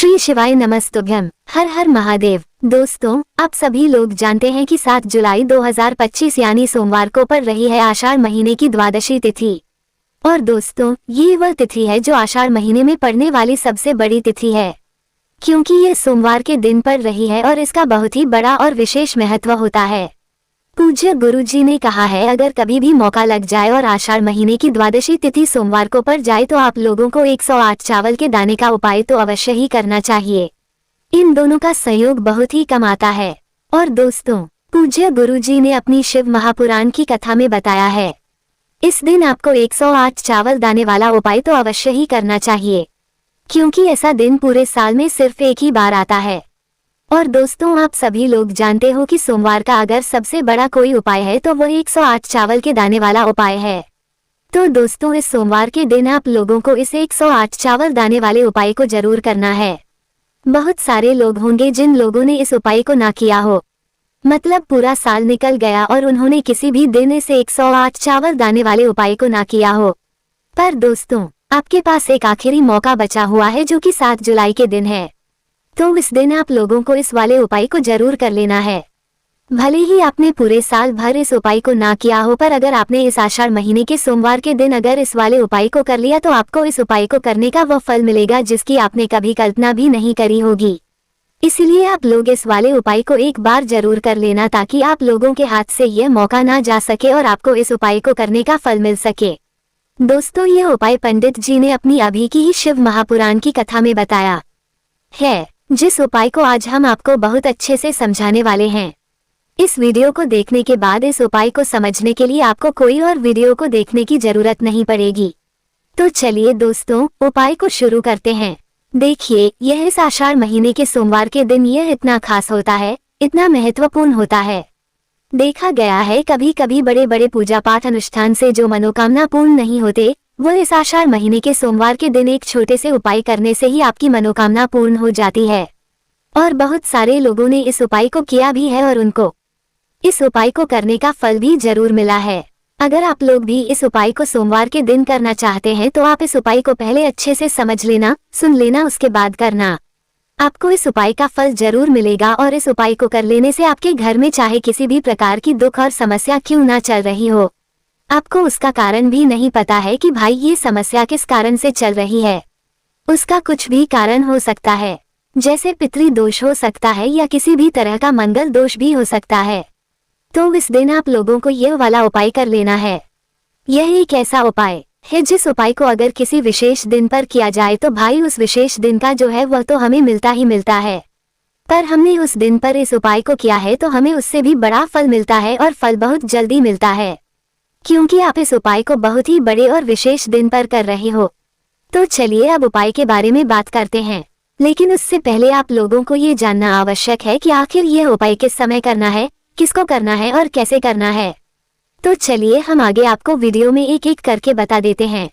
श्री शिवाय नमस्तुभ्यम। हर हर महादेव। दोस्तों, आप सभी लोग जानते हैं कि 7 जुलाई 2025 यानी सोमवार को पड़ रही है आषाढ़ महीने की द्वादशी तिथि। और दोस्तों, ये वह तिथि है जो आषाढ़ महीने में पड़ने वाली सबसे बड़ी तिथि है, क्योंकि ये सोमवार के दिन पड़ रही है और इसका बहुत ही बड़ा और विशेष महत्व होता है। पूज्य गुरुजी ने कहा है, अगर कभी भी मौका लग जाए और आषाढ़ महीने की द्वादशी तिथि सोमवार को पड़ जाए तो आप लोगों को 108 चावल के दाने का उपाय तो अवश्य ही करना चाहिए। इन दोनों का संयोग बहुत ही कम आता है। और दोस्तों, पूज्य गुरुजी ने अपनी शिव महापुराण की कथा में बताया है, इस दिन आपको 108 चावल दाने वाला उपाय तो अवश्य ही करना चाहिए, क्योंकि ऐसा दिन पूरे साल में सिर्फ एक ही बार आता है। और दोस्तों, आप सभी लोग जानते हो कि सोमवार का अगर सबसे बड़ा कोई उपाय है तो वह 108 चावल के दाने वाला उपाय है। तो दोस्तों, इस सोमवार के दिन आप लोगों को इस 108 चावल दाने वाले उपाय को जरूर करना है। बहुत सारे लोग होंगे जिन लोगों ने इस उपाय को ना किया हो, मतलब पूरा साल निकल गया और उन्होंने किसी भी दिन इस 108 चावल दाने वाले उपाय को ना किया हो। पर दोस्तों, आपके पास एक आखिरी मौका बचा हुआ है जो कि 7 जुलाई के दिन है। तो इस दिन आप लोगों को इस वाले उपाय को जरूर कर लेना है। भले ही आपने पूरे साल भर इस उपाय को ना किया हो, पर अगर आपने इस आषाढ़ महीने के सोमवार के दिन अगर इस वाले उपाय को कर लिया तो आपको इस उपाय को करने का वह फल मिलेगा जिसकी आपने कभी कल्पना भी नहीं करी होगी। इसलिए आप लोग इस वाले उपाय को एक बार जरूर कर लेना, ताकि आप लोगों के हाथ से यह मौका ना जा सके और आपको इस उपाय को करने का फल मिल सके। दोस्तों, ये उपाय पंडित जी ने अपनी अभी की ही शिव महापुराण की कथा में बताया है, जिस उपाय को आज हम आपको बहुत अच्छे से समझाने वाले हैं। इस वीडियो को देखने के बाद इस उपाय को समझने के लिए आपको कोई और वीडियो को देखने की जरूरत नहीं पड़ेगी। तो चलिए दोस्तों, उपाय को शुरू करते हैं। देखिए, यह इस आषाढ़ महीने के सोमवार के दिन यह इतना खास होता है, इतना महत्वपूर्ण होता है। देखा गया है, कभी कभी बड़े बड़े पूजा पाठ अनुष्ठान से जो मनोकामना पूर्ण नहीं होते, वो इस आषाढ़ महीने के सोमवार के दिन एक छोटे से उपाय करने से ही आपकी मनोकामना पूर्ण हो जाती है। और बहुत सारे लोगों ने इस उपाय को किया भी है और उनको इस उपाय को करने का फल भी जरूर मिला है। अगर आप लोग भी इस उपाय को सोमवार के दिन करना चाहते हैं तो आप इस उपाय को पहले अच्छे से समझ लेना, सुन लेना, उसके बाद करना। आपको इस उपाय का फल जरूर मिलेगा। और इस उपाय को कर लेने से आपके घर में चाहे किसी भी प्रकार की दुख और समस्या क्यों ना चल रही हो, आपको उसका कारण भी नहीं पता है कि भाई ये समस्या किस कारण से चल रही है। उसका कुछ भी कारण हो सकता है, जैसे पितृ दोष हो सकता है या किसी भी तरह का मंगल दोष भी हो सकता है। तो इस दिन आप लोगों को यह वाला उपाय कर लेना है। यह एक ऐसा उपाय है जिस उपाय को अगर किसी विशेष दिन पर किया जाए तो भाई उस विशेष दिन का जो है वह तो हमें मिलता ही मिलता है। पर हमने उस दिन पर इस उपाय को किया है तो हमें उससे भी बड़ा फल मिलता है, और फल बहुत जल्दी मिलता है, क्योंकि आप इस उपाय को बहुत ही बड़े और विशेष दिन पर कर रहे हो। तो चलिए अब उपाय के बारे में बात करते हैं, लेकिन उससे पहले आप लोगों को ये जानना आवश्यक है कि आखिर यह उपाय किस समय करना है, किसको करना है और कैसे करना है। तो चलिए हम आगे आपको वीडियो में एक एक करके बता देते हैं।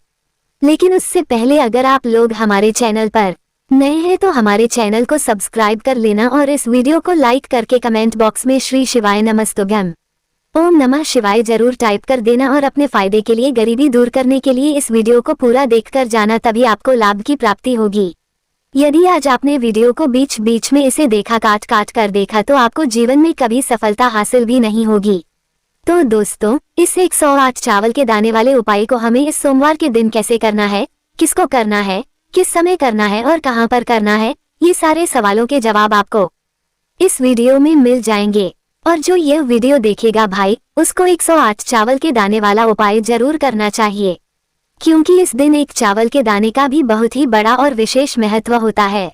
लेकिन उससे पहले अगर आप लोग हमारे चैनल पर नए हैं तो हमारे चैनल को सब्सक्राइब कर लेना और इस वीडियो को लाइक करके कमेंट बॉक्स में श्री शिवाय नमस्तुभ्यम, ओम नमः शिवाय जरूर टाइप कर देना। और अपने फायदे के लिए, गरीबी दूर करने के लिए इस वीडियो को पूरा देखकर जाना, तभी आपको लाभ की प्राप्ति होगी। यदि आज आपने वीडियो को बीच बीच में इसे देखा, काट काट कर देखा, तो आपको जीवन में कभी सफलता हासिल भी नहीं होगी। तो दोस्तों, इस 108 चावल के दाने वाले उपाय को हमें इस सोमवार के दिन कैसे करना है, किसको करना है, किस समय करना है और कहां पर करना है, ये सारे सवालों के जवाब आपको इस वीडियो में मिल जाएंगे। और जो यह वीडियो देखेगा भाई, उसको 108 चावल के दाने वाला उपाय जरूर करना चाहिए, क्योंकि इस दिन एक चावल के दाने का भी बहुत ही बड़ा और विशेष महत्व होता है।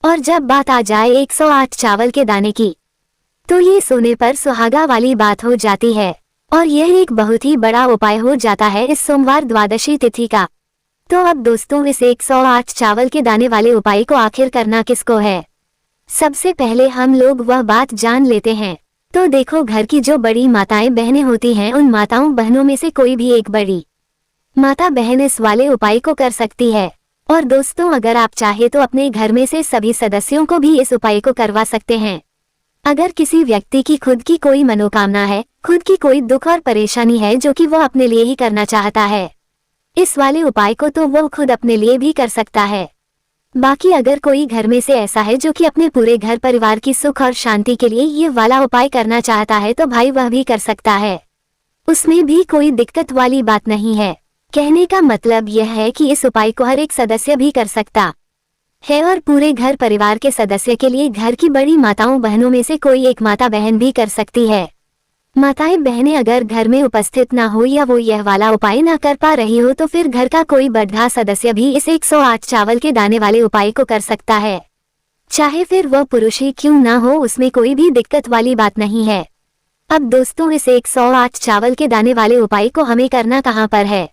और जब बात आ जाए 108 चावल के दाने की, तो ये सोने पर सुहागा वाली बात हो जाती है, और यह एक बहुत ही बड़ा उपाय हो जाता है इस सोमवार द्वादशी तिथि का। तो अब दोस्तों, इस 108 चावल के दाने वाले उपाय को आखिर करना किसको है, सबसे पहले हम लोग वह बात जान लेते हैं। तो देखो, घर की जो बड़ी माताएं बहनें होती हैं, उन माताओं बहनों में से कोई भी एक बड़ी माता बहन इस वाले उपाय को कर सकती है। और दोस्तों, अगर आप चाहे तो अपने घर में से सभी सदस्यों को भी इस उपाय को करवा सकते हैं। अगर किसी व्यक्ति की खुद की कोई मनोकामना है, खुद की कोई दुख और परेशानी है जो कि वो अपने लिए ही करना चाहता है, इस वाले उपाय को तो वो खुद अपने लिए भी कर सकता है। बाकी अगर कोई घर में से ऐसा है जो कि अपने पूरे घर परिवार की सुख और शांति के लिए ये वाला उपाय करना चाहता है तो भाई वह भी कर सकता है, उसमें भी कोई दिक्कत वाली बात नहीं है। कहने का मतलब यह है कि इस उपाय को हर एक सदस्य भी कर सकता है और पूरे घर परिवार के सदस्य के लिए घर की बड़ी माताओं बहनों में से कोई एक माता बहन भी कर सकती है। माताएं बहनें अगर घर में उपस्थित ना हो या वो यह वाला उपाय ना कर पा रही हो तो फिर घर का कोई बड़ा सदस्य भी इस 108 चावल के दाने वाले उपाय को कर सकता है, चाहे फिर वह पुरुष ही क्यों ना हो, उसमें कोई भी दिक्कत वाली बात नहीं है। अब दोस्तों इस 108 चावल के दाने वाले उपाय को हमें करना कहाँ पर है?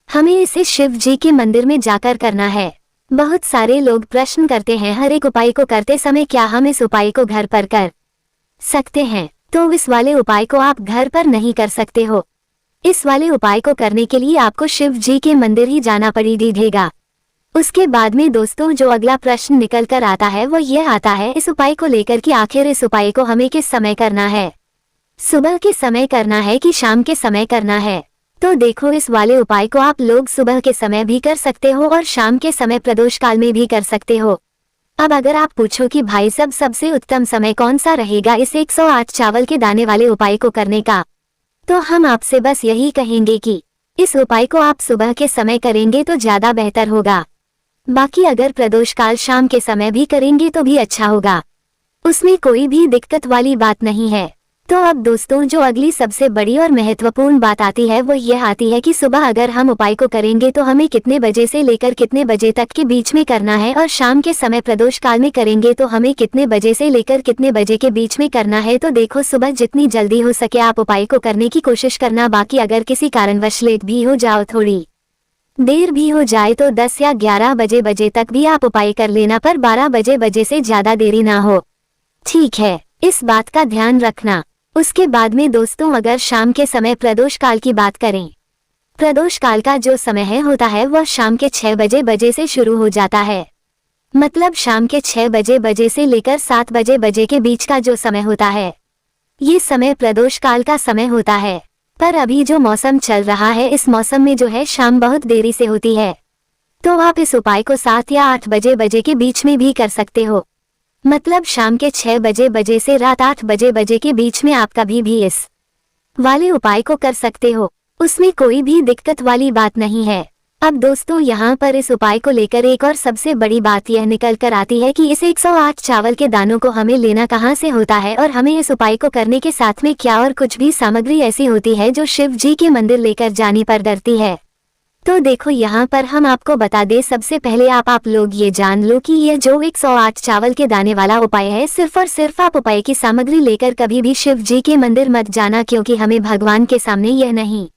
हमें इसे शिव जी के मंदिर में जाकर करना है। बहुत सारे लोग प्रश्न करते हैं हर एक उपाय को करते समय क्या हम इस उपाय को घर पर कर सकते हैं? तो इस वाले उपाय को आप घर पर नहीं कर सकते हो। इस वाले उपाय को करने के लिए आपको शिव जी के मंदिर ही जाना पड़ेगा। उसके बाद में दोस्तों जो अगला प्रश्न निकल कर आता है वो यह आता है इस उपाय को लेकर कि आखिर इस उपाय को हमें किस समय करना है, सुबह के समय करना है कि शाम के समय करना है? तो देखो इस वाले उपाय को आप लोग सुबह के समय भी कर सकते हो और शाम के समय प्रदोष काल में भी कर सकते हो। अब अगर आप पूछो कि भाई सबसे उत्तम समय कौन सा रहेगा इस 108 चावल के दाने वाले उपाय को करने का, तो हम आपसे बस यही कहेंगे कि इस उपाय को आप सुबह के समय करेंगे तो ज्यादा बेहतर होगा। बाकी अगर प्रदोष काल शाम के समय भी करेंगे तो भी अच्छा होगा, उसमें कोई भी दिक्कत वाली बात नहीं है। तो अब दोस्तों जो अगली सबसे बड़ी और महत्वपूर्ण बात आती है वो यह आती है कि सुबह अगर हम उपाय को करेंगे तो हमें कितने बजे से लेकर कितने बजे तक के बीच में करना है, और शाम के समय प्रदोष काल में करेंगे तो हमें कितने बजे से लेकर कितने बजे के बीच में करना है। तो देखो सुबह जितनी जल्दी हो सके आप उपाय को करने की कोशिश करना। बाकी अगर किसी कारणवश लेट भी हो जाओ, थोड़ी देर भी हो जाए तो 10 या 11 बजे तक भी आप उपाय कर लेना, पर 12 बजे से ज्यादा देरी ना हो, ठीक है? इस बात का ध्यान रखना। उसके बाद में दोस्तों अगर शाम के समय प्रदोष काल की बात करें, प्रदोष काल का जो समय होता है वह शाम के 6 बजे से शुरू हो जाता है। मतलब शाम के 6 बजे से लेकर 7 बजे के बीच का जो समय होता है ये समय प्रदोष काल का समय होता है। पर अभी जो मौसम चल रहा है इस मौसम में जो है शाम बहुत देरी से होती है, तो आप इस उपाय को 7 या 8 बजे के बीच में भी कर सकते हो। मतलब शाम के 6 बजे से रात 8 बजे के बीच में आप कभी भी इस वाले उपाय को कर सकते हो, उसमें कोई भी दिक्कत वाली बात नहीं है। अब दोस्तों यहाँ पर इस उपाय को लेकर एक और सबसे बड़ी बात यह निकल कर आती है कि इस 108 चावल के दानों को हमें लेना कहाँ से होता है, और हमें इस उपाय को करने के साथ में क्या और कुछ भी सामग्री ऐसी होती है जो शिव जी के मंदिर लेकर जाने पर डरती है। तो देखो यहाँ पर हम आपको बता दें, सबसे पहले आप लोग ये जान लो कि यह जो 108 चावल के दाने वाला उपाय है सिर्फ और सिर्फ आप उपाय की सामग्री लेकर कभी भी शिव जी के मंदिर मत जाना, क्योंकि हमें भगवान के सामने यह नहीं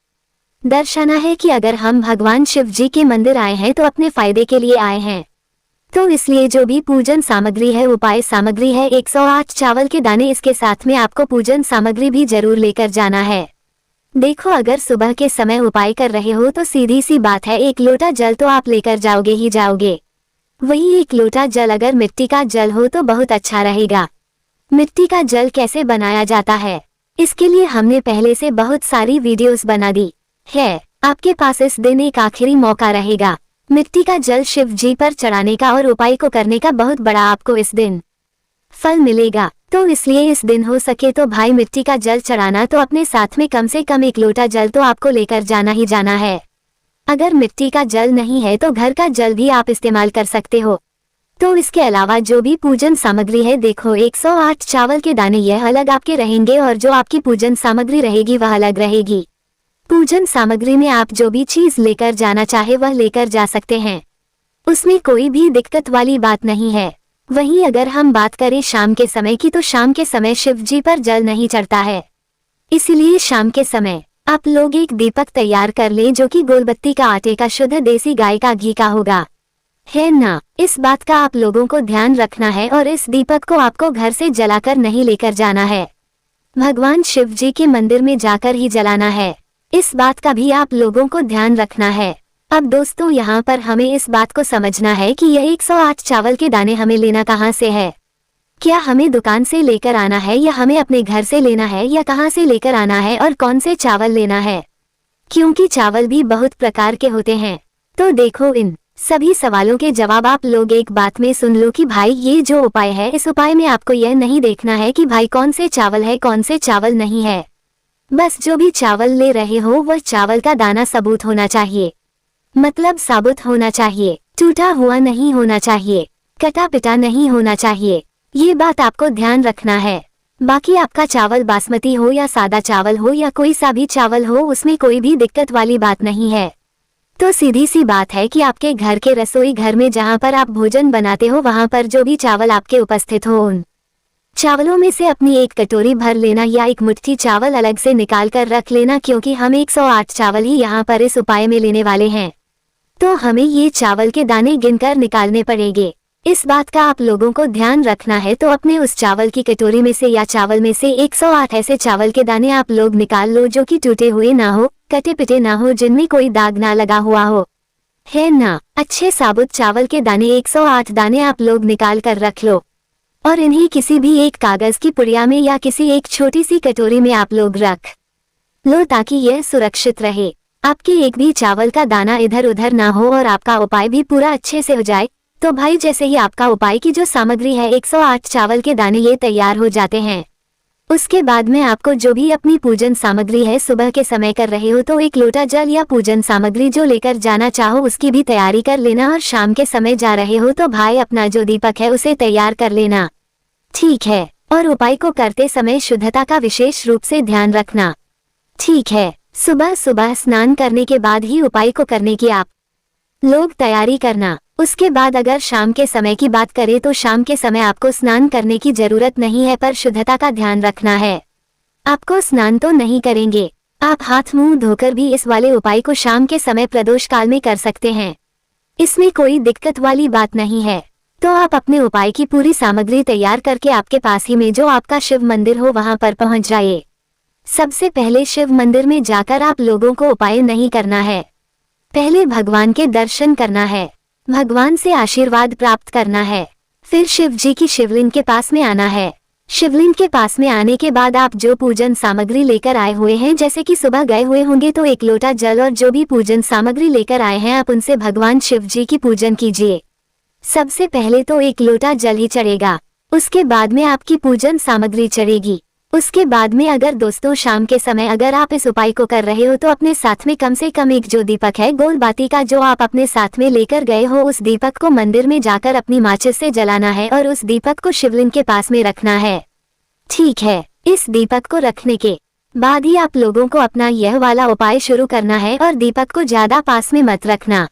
दर्शाना है कि अगर हम भगवान शिव जी के मंदिर आए हैं तो अपने फायदे के लिए आए हैं। तो इसलिए जो भी पूजन सामग्री है, उपाय सामग्री है 108 चावल के दाने, इसके साथ में आपको पूजन सामग्री भी जरूर लेकर जाना है। देखो अगर सुबह के समय उपाय कर रहे हो तो सीधी सी बात है, 1 लोटा जल तो आप लेकर जाओगे ही जाओगे। वही 1 लोटा जल अगर मिट्टी का जल हो तो बहुत अच्छा रहेगा। मिट्टी का जल कैसे बनाया जाता है इसके लिए हमने पहले से बहुत सारी वीडियोस बना दी है। आपके पास इस दिन एक आखिरी मौका रहेगा मिट्टी का जल शिव जी पर चढ़ाने का और उपाय को करने का बहुत बड़ा आपको इस दिन फल मिलेगा। तो इसलिए इस दिन हो सके तो भाई मिट्टी का जल चढ़ाना तो अपने साथ में कम से कम 1 लोटा जल तो आपको लेकर जाना ही जाना है। अगर मिट्टी का जल नहीं है तो घर का जल भी आप इस्तेमाल कर सकते हो। तो इसके अलावा जो भी पूजन सामग्री है, देखो 108 चावल के दाने यह अलग आपके रहेंगे और जो आपकी पूजन सामग्री रहेगी वह अलग रहेगी। पूजन सामग्री में आप जो भी चीज लेकर जाना चाहे वह लेकर जा सकते हैं, उसमें कोई भी दिक्कत वाली बात नहीं है। वहीं अगर हम बात करें शाम के समय की, तो शाम के समय शिव जी पर जल नहीं चढ़ता है, इसलिए शाम के समय आप लोग एक दीपक तैयार कर लें जो कि गोलबत्ती का आटे का शुद्ध देसी गाय का घी का होगा, है ना? इस बात का आप लोगों को ध्यान रखना है और इस दीपक को आपको घर से जलाकर नहीं लेकर जाना है, भगवान शिव जी के मंदिर में जाकर ही जलाना है। इस बात का भी आप लोगों को ध्यान रखना है। अब दोस्तों यहाँ पर हमें इस बात को समझना है कि यह 108 चावल के दाने हमें लेना कहाँ से है। क्या हमें दुकान से लेकर आना है या हमें अपने घर से लेना है या कहाँ से लेकर आना है और कौन से चावल लेना है, क्योंकि चावल भी बहुत प्रकार के होते हैं। तो देखो इन सभी सवालों के जवाब आप लोग एक बात में सुन लो कि भाई ये जो उपाय है, इस उपाय में आपको यह नहीं देखना है कि भाई कौन से चावल है कौन से चावल नहीं है। बस जो भी चावल ले रहे हो वह चावल का दाना सबूत होना चाहिए, मतलब साबुत होना चाहिए, टूटा हुआ नहीं होना चाहिए, कटा पिटा नहीं होना चाहिए। ये बात आपको ध्यान रखना है। बाकी आपका चावल बासमती हो या सादा चावल हो या कोई सा भी चावल हो, उसमें कोई भी दिक्कत वाली बात नहीं है। तो सीधी सी बात है कि आपके घर के रसोई घर में जहाँ पर आप भोजन बनाते हो वहाँ पर जो भी चावल आपके उपस्थित हो, उन चावलों में से अपनी एक कटोरी भर लेना या एक मुट्ठी चावल अलग से निकाल कर रख लेना, क्योंकि हम 108 चावल ही यहाँ पर इस उपाय में लेने वाले हैं। तो हमें ये चावल के दाने गिनकर निकालने पड़ेंगे। इस बात का आप लोगों को ध्यान रखना है। तो अपने उस चावल की कटोरी में से या चावल में से 108 ऐसे चावल के दाने आप लोग निकाल लो जो कि टूटे हुए ना हो, कटे पिटे ना हो, जिनमें कोई दाग ना लगा हुआ हो, है ना। अच्छे साबुत चावल के दाने 108 दाने आप लोग निकाल कर रख लो और इन्हें किसी भी एक कागज की पुड़िया में या किसी एक छोटी सी कटोरी में आप लोग रख लो ताकि यह सुरक्षित रहे। आपके एक भी चावल का दाना इधर उधर ना हो और आपका उपाय भी पूरा अच्छे से हो जाए। तो भाई जैसे ही आपका उपाय की जो सामग्री है 108 चावल के दाने ये तैयार हो जाते हैं, उसके बाद में आपको जो भी अपनी पूजन सामग्री है, सुबह के समय कर रहे हो तो 1 लोटा जल या पूजन सामग्री जो लेकर जाना चाहो उसकी भी तैयारी कर लेना। और शाम के समय जा रहे हो तो भाई अपना जो दीपक है उसे तैयार कर लेना, ठीक है। और उपाय को करते समय शुद्धता का विशेष रूप से ध्यान रखना, ठीक है। सुबह सुबह स्नान करने के बाद ही उपाय को करने की आप लोग तैयारी करना। उसके बाद अगर शाम के समय की बात करें तो शाम के समय आपको स्नान करने की जरूरत नहीं है, पर शुद्धता का ध्यान रखना है। आपको स्नान तो नहीं करेंगे, आप हाथ मुंह धोकर भी इस वाले उपाय को शाम के समय प्रदोष काल में कर सकते हैं, इसमें कोई दिक्कत वाली बात नहीं है। तो आप अपने उपाय की पूरी सामग्री तैयार करके आपके पास ही में जो आपका शिव मंदिर हो वहां पर पहुंच जाइए। सबसे पहले शिव मंदिर में जाकर आप लोगों को उपाय नहीं करना है, पहले भगवान के दर्शन करना है, भगवान से आशीर्वाद प्राप्त करना है, फिर शिव जी की शिवलिंग के पास में आना है। शिवलिंग के पास में आने के बाद आप जो पूजन सामग्री लेकर आए हुए हैं, जैसे कि सुबह गए हुए होंगे तो 1 लोटा जल और जो भी पूजन सामग्री लेकर आए हैं आप उनसे भगवान शिव जी की पूजन कीजिए। सबसे पहले तो 1 लोटा जल ही चढ़ेगा, उसके बाद में आपकी पूजन सामग्री चढ़ेगी। उसके बाद में अगर दोस्तों शाम के समय अगर आप इस उपाय को कर रहे हो तो अपने साथ में कम से कम एक जो दीपक है गोल बाती का जो आप अपने साथ में लेकर गए हो, उस दीपक को मंदिर में जाकर अपनी माचिस से जलाना है और उस दीपक को शिवलिंग के पास में रखना है, ठीक है। इस दीपक को रखने के बाद ही आप लोगों को अपना यह वाला उपाय शुरू करना है और दीपक को ज्यादा पास में मत रखना।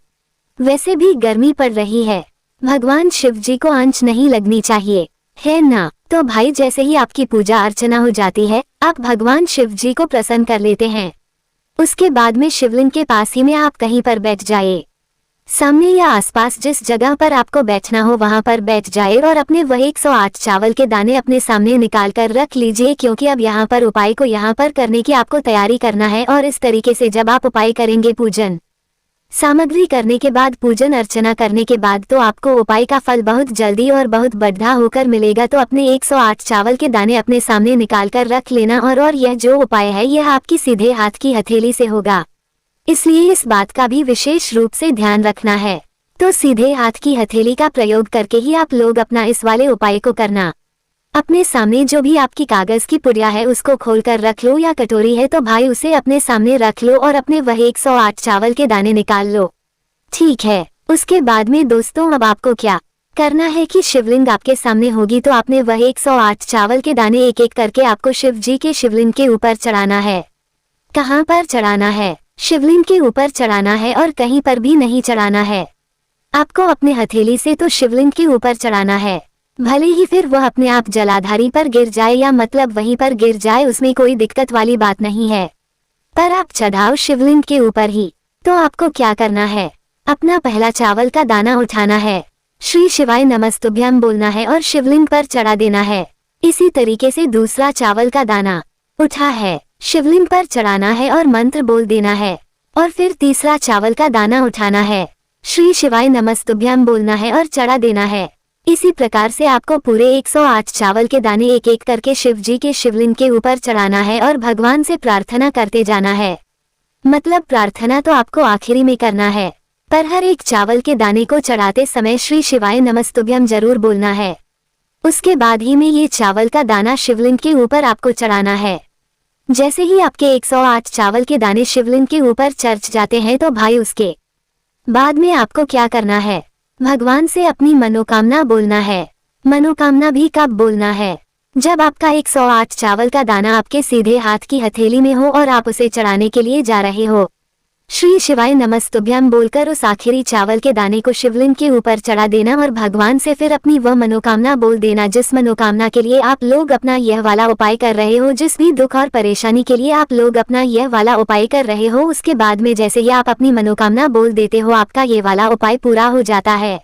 वैसे भी गर्मी पड़ रही है, भगवान शिव जी को आंच नहीं लगनी चाहिए, है ना। तो भाई जैसे ही आपकी पूजा अर्चना हो जाती है, आप भगवान शिव जी को प्रसन्न कर लेते हैं। उसके बाद में शिवलिंग के पास ही में आप कहीं पर बैठ जाइए, सामने या आसपास जिस जगह पर आपको बैठना हो वहां पर बैठ जाए और अपने वह 108 चावल के दाने अपने सामने निकाल कर रख लीजिए, क्योंकि अब यहाँ पर उपाय को यहाँ पर करने की आपको तैयारी करना है। और इस तरीके से जब आप उपाय करेंगे, पूजन सामग्री करने के बाद, पूजन अर्चना करने के बाद, तो आपको उपाय का फल बहुत जल्दी और बहुत बढ़ा होकर मिलेगा। तो अपने 108 चावल के दाने अपने सामने निकाल कर रख लेना और यह जो उपाय है यह आपकी सीधे हाथ की हथेली से होगा, इसलिए इस बात का भी विशेष रूप से ध्यान रखना है। तो सीधे हाथ की हथेली का प्रयोग करके ही आप लोग अपना इस वाले उपाय को करना। अपने सामने जो भी आपकी कागज की पुड़िया है उसको खोलकर रख लो, या कटोरी है तो भाई उसे अपने सामने रख लो और अपने वह 108 चावल के दाने निकाल लो, ठीक है। उसके बाद में दोस्तों अब आपको क्या करना है कि शिवलिंग आपके सामने होगी तो आपने वह 108 चावल के दाने एक एक करके आपको शिव जी के शिवलिंग के ऊपर चढ़ाना है। कहाँ पर चढ़ाना है? शिवलिंग के ऊपर चढ़ाना है और कहीं पर भी नहीं चढ़ाना है। आपको अपने हथेली से तो शिवलिंग के ऊपर चढ़ाना है, भले ही फिर वह अपने आप जलाधारी पर गिर जाए या मतलब वहीं पर गिर जाए, उसमें कोई दिक्कत वाली बात नहीं है, पर आप चढ़ाओ शिवलिंग के ऊपर ही। तो आपको क्या करना है, अपना पहला चावल का दाना उठाना है, श्री शिवाय नमस्तुभ्यम बोलना है और शिवलिंग पर चढ़ा देना है। इसी तरीके से दूसरा चावल का दाना उठा है, शिवलिंग पर चढ़ाना है और मंत्र बोल देना है। और फिर तीसरा चावल का दाना उठाना है, श्री शिवाय नमस्तुभ्यम बोलना है और चढ़ा देना है। इसी प्रकार से आपको पूरे 108 चावल के दाने एक एक करके शिव जी के शिवलिंग के ऊपर चढ़ाना है और भगवान से प्रार्थना करते जाना है। मतलब प्रार्थना तो आपको आखिरी में करना है, पर हर एक चावल के दाने को चढ़ाते समय श्री शिवाय नमस्तुभ्यम जरूर बोलना है। उसके बाद ही में ये चावल का दाना शिवलिंग के ऊपर आपको चढ़ाना है। जैसे ही आपके 108 चावल के दाने शिवलिंग के ऊपर चढ़ जाते हैं तो भाई उसके बाद में आपको क्या करना है, भगवान से अपनी मनोकामना बोलना है। मनोकामना भी कब बोलना है, जब आपका 108 चावल का दाना आपके सीधे हाथ की हथेली में हो और आप उसे चढ़ाने के लिए जा रहे हो। श्री शिवाय नमस्तुभ्यम बोलकर उस आखिरी चावल के दाने को शिवलिंग के ऊपर चढ़ा देना और भगवान से फिर अपनी वह मनोकामना बोल देना जिस मनोकामना के लिए आप लोग अपना यह वाला उपाय कर रहे हो। जिस भी दुख और परेशानी के लिए आप लोग अपना यह वाला उपाय कर रहे हो, उसके बाद में जैसे ही आप अपनी मनोकामना बोल देते हो आपका ये वाला उपाय पूरा हो जाता है।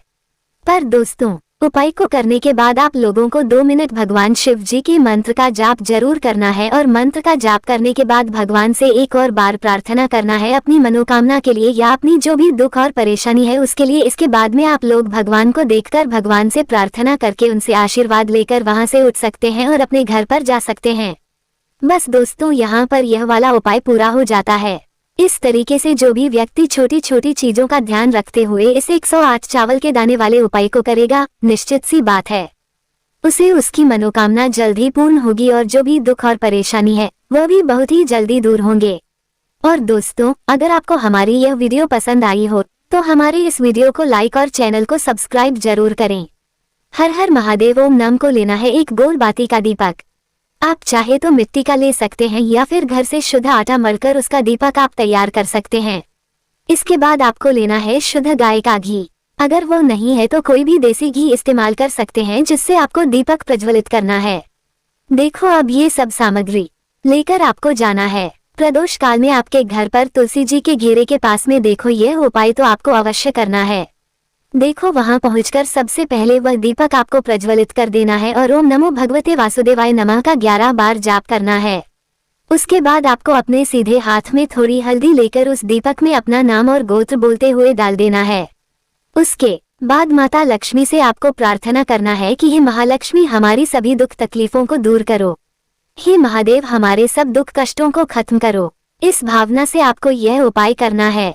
पर दोस्तों, उपाय को करने के बाद आप लोगों को 2 मिनट भगवान शिव जी के मंत्र का जाप जरूर करना है और मंत्र का जाप करने के बाद भगवान से एक और बार प्रार्थना करना है अपनी मनोकामना के लिए या अपनी जो भी दुख और परेशानी है उसके लिए। इसके बाद में आप लोग भगवान को देखकर भगवान से प्रार्थना करके उनसे आशीर्वाद लेकर वहां से उठ सकते हैं और अपने घर पर जा सकते हैं। बस दोस्तों, यहाँ पर यह वाला उपाय पूरा हो जाता है। इस तरीके से जो भी व्यक्ति छोटी छोटी चीजों का ध्यान रखते हुए इस 108 चावल के दाने वाले उपाय को करेगा, निश्चित सी बात है उसे उसकी मनोकामना जल्द ही पूर्ण होगी और जो भी दुख और परेशानी है वह भी बहुत ही जल्दी दूर होंगे। और दोस्तों, अगर आपको हमारी यह वीडियो पसंद आई हो तो हमारे इस वीडियो को लाइक और चैनल को सब्सक्राइब जरूर करें। हर हर महादेव। ओम नम को लेना है एक गोल बाती का दीपक। आप चाहे तो मिट्टी का ले सकते हैं या फिर घर से शुद्ध आटा मलकर उसका दीपक आप तैयार कर सकते हैं। इसके बाद आपको लेना है शुद्ध गाय का घी। अगर वो नहीं है तो कोई भी देसी घी इस्तेमाल कर सकते हैं जिससे आपको दीपक प्रज्वलित करना है। देखो, अब ये सब सामग्री लेकर आपको जाना है प्रदोष काल में आपके घर पर तुलसी जी के घेरे के पास में। देखो, यह उपाय तो आपको अवश्य करना है। देखो, वहां पहुंचकर सबसे पहले वह दीपक आपको प्रज्वलित कर देना है और ओम नमो भगवते वासुदेवाय नमः का 11 बार जाप करना है। उसके बाद आपको अपने सीधे हाथ में थोड़ी हल्दी लेकर उस दीपक में अपना नाम और गोत्र बोलते हुए डाल देना है। उसके बाद माता लक्ष्मी से आपको प्रार्थना करना है कि हे महालक्ष्मी, हमारी सभी दुख तकलीफों को दूर करो। हे महादेव, हमारे सब दुख कष्टों को खत्म करो। इस भावना से आपको यह उपाय करना है।